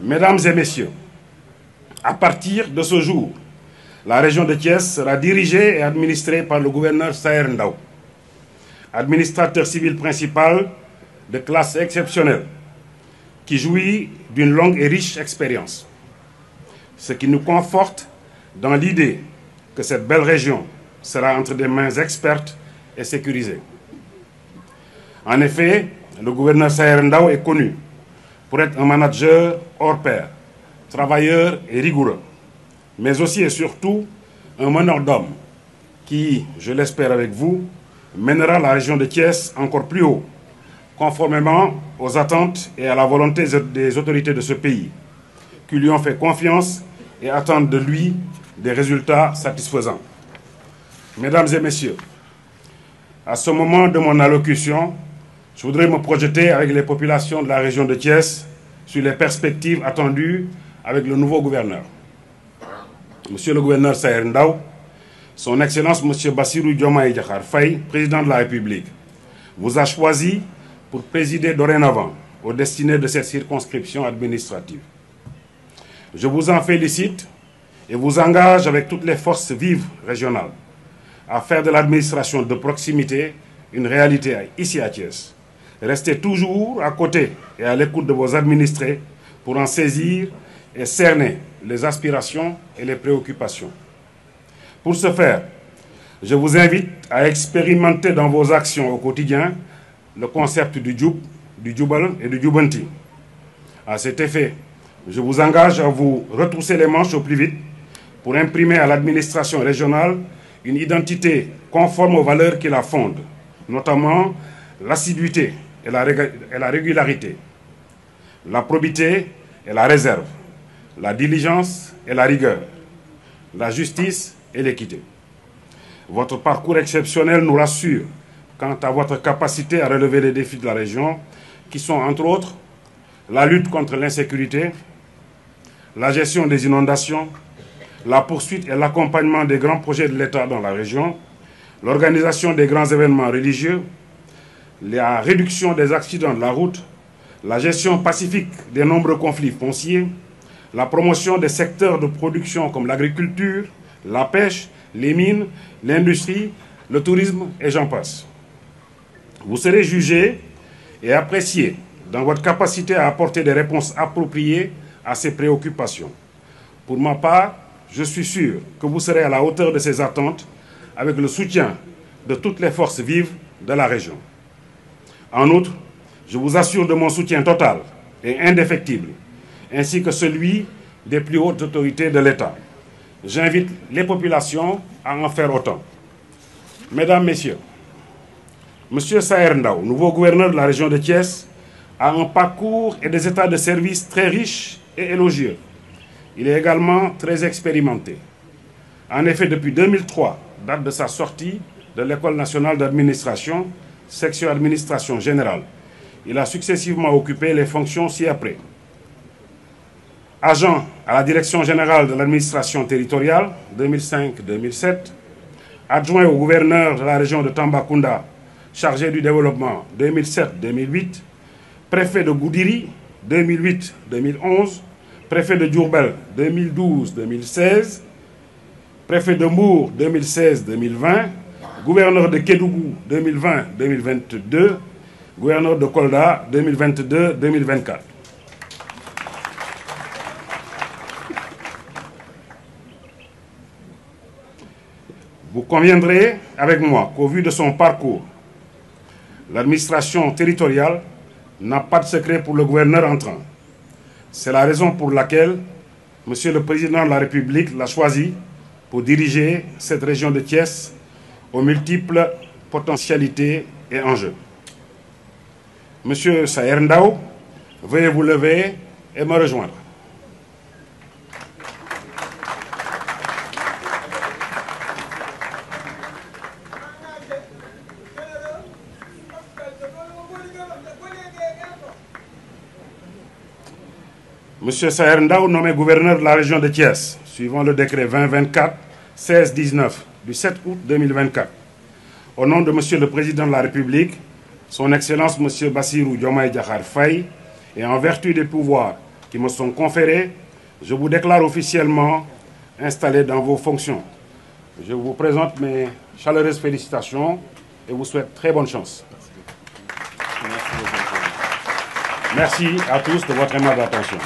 Mesdames et messieurs, à partir de ce jour, la région de Thiès sera dirigée et administrée par le gouverneur Saher Ndao, administrateur civil principal de classe exceptionnelle, qui jouit d'une longue et riche expérience. Ce qui nous conforte dans l'idée que cette belle région sera entre des mains expertes et sécurisée. En effet, le gouverneur Saher Ndao est connu pour être un manager hors pair, travailleur et rigoureux, mais aussi et surtout un meneur d'hommes qui, je l'espère avec vous, mènera la région de Thiès encore plus haut, conformément aux attentes et à la volonté des autorités de ce pays, qui lui ont fait confiance et attendent de lui des résultats satisfaisants. Mesdames et messieurs, à ce moment de mon allocution, je voudrais me projeter avec les populations de la région de Thiès sur les perspectives attendues avec le nouveau gouverneur. Monsieur le gouverneur Saher Ndao, son Excellence Monsieur Bassirou Diomaye Diakhar Faye, président de la République, vous a choisi pour présider dorénavant aux destinées de cette circonscription administrative. Je vous en félicite et vous engage avec toutes les forces vives régionales à faire de l'administration de proximité une réalité ici à Thiès. Restez toujours à côté et à l'écoute de vos administrés pour en saisir et cerner les aspirations et les préoccupations. Pour ce faire, je vous invite à expérimenter dans vos actions au quotidien le concept du Djoub, du Djoubal et du Djoubanti. À cet effet, je vous engage à vous retrousser les manches au plus vite pour imprimer à l'administration régionale une identité conforme aux valeurs qui la fondent, notamment l'assiduité et la régularité, la probité et la réserve, la diligence et la rigueur, la justice et l'équité. Votre parcours exceptionnel nous rassure quant à votre capacité à relever les défis de la région, qui sont entre autres la lutte contre l'insécurité, la gestion des inondations, la poursuite et l'accompagnement des grands projets de l'État dans la région, l'organisation des grands événements religieux, la réduction des accidents de la route, la gestion pacifique des nombreux conflits fonciers, la promotion des secteurs de production comme l'agriculture, la pêche, les mines, l'industrie, le tourisme et j'en passe. Vous serez jugé et apprécié dans votre capacité à apporter des réponses appropriées à ces préoccupations. Pour ma part, je suis sûr que vous serez à la hauteur de ces attentes avec le soutien de toutes les forces vives de la région. En outre, je vous assure de mon soutien total et indéfectible, ainsi que celui des plus hautes autorités de l'État. J'invite les populations à en faire autant. Mesdames, Messieurs, M. Saher Ndao, nouveau gouverneur de la région de Thiès, a un parcours et des états de service très riches et élogieux. Il est également très expérimenté. En effet, depuis 2003, date de sa sortie de l'École nationale d'administration, section administration générale, il a successivement occupé les fonctions ci-après. Agent à la direction générale de l'administration territoriale, 2005-2007, adjoint au gouverneur de la région de Tambacounda, chargé du développement, 2007-2008, préfet de Goudiri, 2008-2011, préfet de Diourbel, 2012-2016, préfet de Mbour, 2016-2020, gouverneur de Kédougou, 2020-2022, gouverneur de Kolda, 2022-2024. Vous conviendrez avec moi qu'au vu de son parcours, l'administration territoriale n'a pas de secret pour le gouverneur entrant. C'est la raison pour laquelle Monsieur le Président de la République l'a choisi pour diriger cette région de Thiès aux multiples potentialités et enjeux. Monsieur Saher Ndao, veuillez vous lever et me rejoindre. Monsieur Saher Ndao, nommé gouverneur de la région de Thiès, suivant le décret 2024-1619 du 7 août 2024, au nom de Monsieur le Président de la République, Son Excellence Monsieur Bassirou Diomaye Diakhar Faye, et en vertu des pouvoirs qui me sont conférées, je vous déclare officiellement installé dans vos fonctions. Je vous présente mes chaleureuses félicitations et vous souhaite très bonne chance. Merci à tous de votre aimable attention.